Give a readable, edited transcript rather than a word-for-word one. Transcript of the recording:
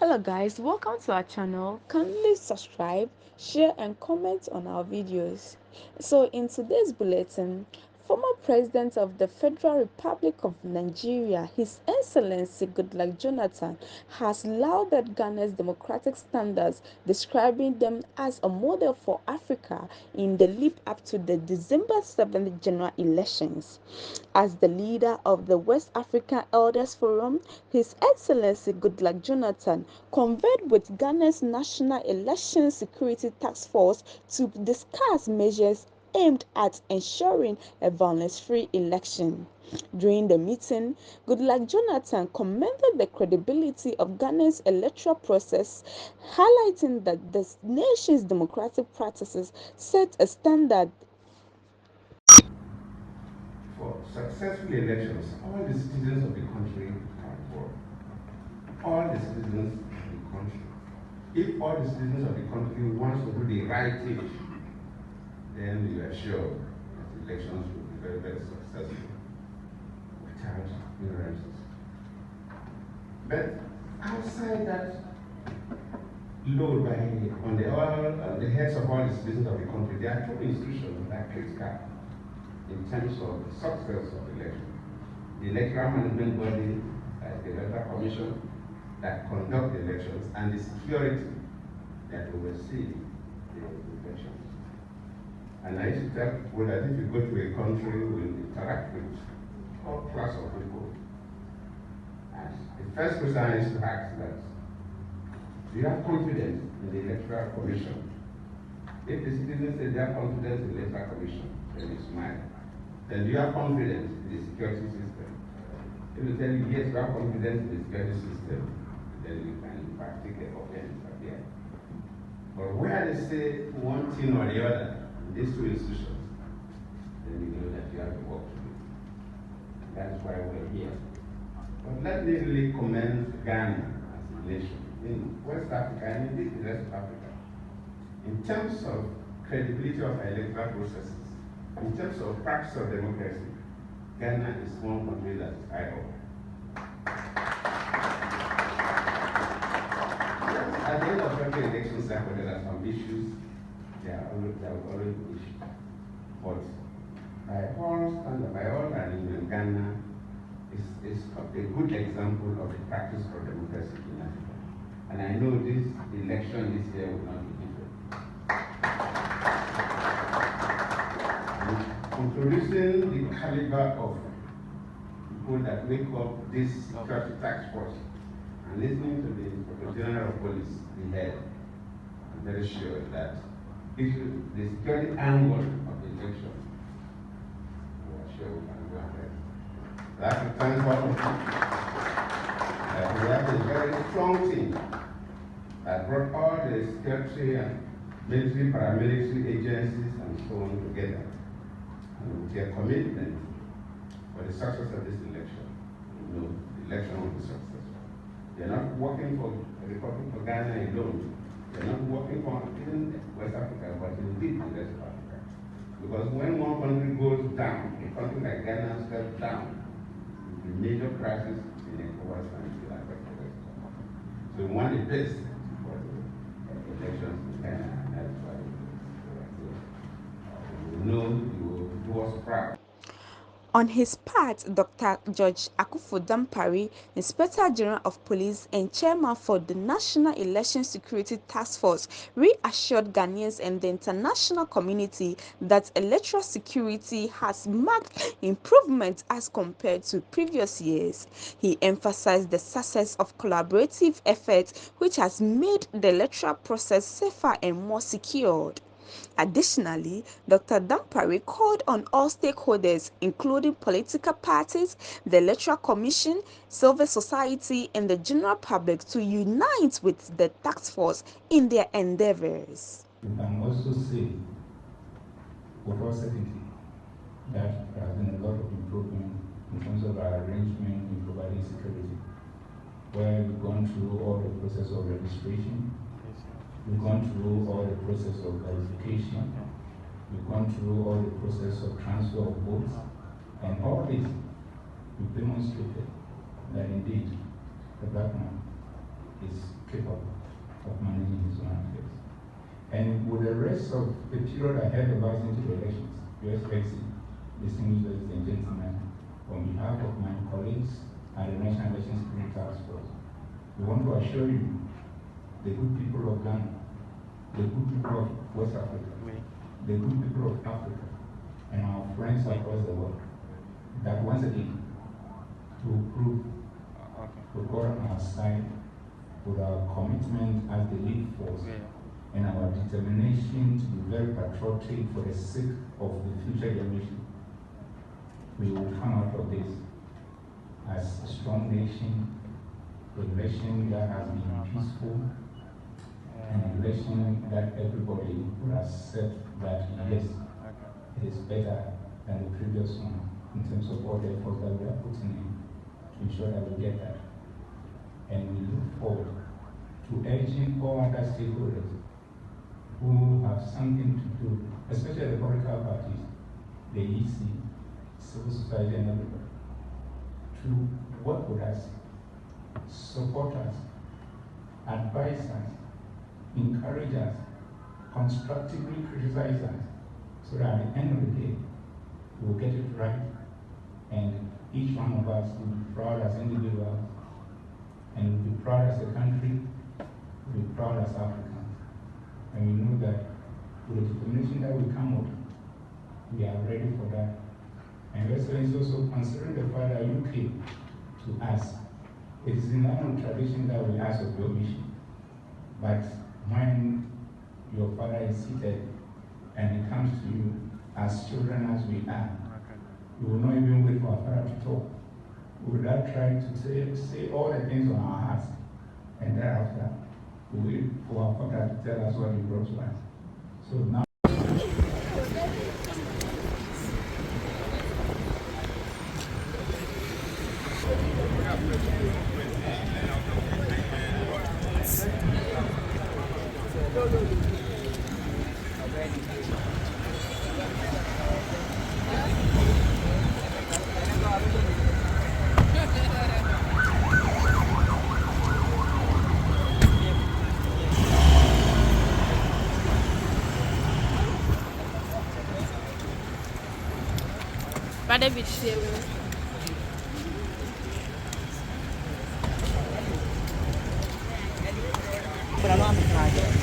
Hello guys, welcome to our channel. Kindly subscribe, share and comment on our videos. So in today's bulletin, former President of the Federal Republic of Nigeria, His Excellency Goodluck Jonathan, has lauded Ghana's democratic standards, describing them as a model for Africa in the lead up to the December 7th general elections. As the leader of the West African Elders Forum, His Excellency Goodluck Jonathan convened with Ghana's National Election Security Task Force to discuss measures aimed at ensuring a violence-free election. During the meeting, Goodluck Jonathan commended the credibility of Ghana's electoral process, highlighting that the nation's democratic practices set a standard. For successful elections, all the citizens of the country are involved. All the citizens of the country. If all the citizens of the country want to do the right thing, then you are sure that the elections will be very, very successful without hindrances. But outside that load on the heads of all the citizens of the country, there are two institutions that are critical in terms of the success of the election. The electoral management body, the electoral commission that conduct the elections, and the security that oversee the elections. And I used to tell people that if you go to a country, we interact with all class of people. And the first question I used to ask that, do you have confidence in the electoral commission? If the citizens say they have confidence in the electoral commission, then you smile. Then do you have confidence in the security system? If they tell you yes, you have confidence in the security system, then you can take a offense there. But where they say one thing or the other in these two institutions, then you know that you have to work to do. That's why we're here. But let me really commend Ghana as a nation in West Africa and indeed the rest of Africa. In terms of credibility of electoral processes, in terms of practice of democracy, Ghana is one country that is high up. At the end of every election cycle, there are some issues. There will always be issues. But by all means, Ghana is a good example of the practice of democracy in Africa. And I know this election this year will not be different. Introducing the caliber of people that make up this security task force and listening to the Inspector General of Police, the head, I'm very sure that the security angle of the election, we are sure we can go ahead. That's the thank God. We have a very strong team that brought all the security and military, paramilitary agencies and so on together. And with their commitment for the success of this election, you know, the election will be successful. They're not working for the Republic of Ghana alone. They're not working for even West Africa, but indeed the rest of Africa. Because when one country goes down, a country like Ghana steps down, the major crisis in ECOWAS and will affect the rest of Africa. So we want the best for the elections in Ghana, and that's why we know you will do us proud. On his part, Dr. George Akufo Dampare, Inspector General of Police and Chairman for the National Election Security Task Force, reassured Ghanaians and the international community that electoral security has marked improvement as compared to previous years. He emphasized the success of collaborative efforts, which has made the electoral process safer and more secured. Additionally, Dr. Dampare called on all stakeholders, including political parties, the Electoral Commission, civil society, and the general public, to unite with the task force in their endeavors. We can also say, with all certainty, that there has been a lot of improvement in terms of our arrangement in providing security, where we've gone through all the process of registration, we've gone through all the process of verification, we've gone through all the process of transfer of votes, and all this, we've demonstrated that indeed the black man is capable of managing his own affairs. And with the rest of the period ahead of us into the elections, Your Excellency, distinguished ladies and gentlemen, on behalf of my colleagues at the National Election Security Task Force, we want to assure you, the good people of Ghana, the good people of West Africa, the good people of Africa, and our friends across the world, that once again, to prove to God on our side with our commitment as the lead force and our determination to be very patriotic for the sake of the future generation. We will come out of this as a strong nation, a election that has been peaceful, an election that everybody will accept that yes, it is better than the previous one in terms of all the efforts that we are putting in to ensure that we get that. And we look forward to urging all other stakeholders who have something to do, especially the political parties, the EC, civil society, and everybody, to work with us, support us, advise us, encourage us, constructively criticize us, so that at the end of the day, we will get it right, and each one of us will be proud as individuals, and we'll be proud as a country, we'll be proud as Africans. And we know that with the determination that we come with, we are ready for that. And Your Excellency, also considering the fact that you came to us, it is in line with tradition that we ask of your mission. But when your father is seated and he comes to you, as children as we are, we will not even wait for our father to talk. We will not try to say all the things on our hearts, and thereafter, we wait for our father to tell us what he brought to us. So now, Pada bitse Berapa lama terakhir?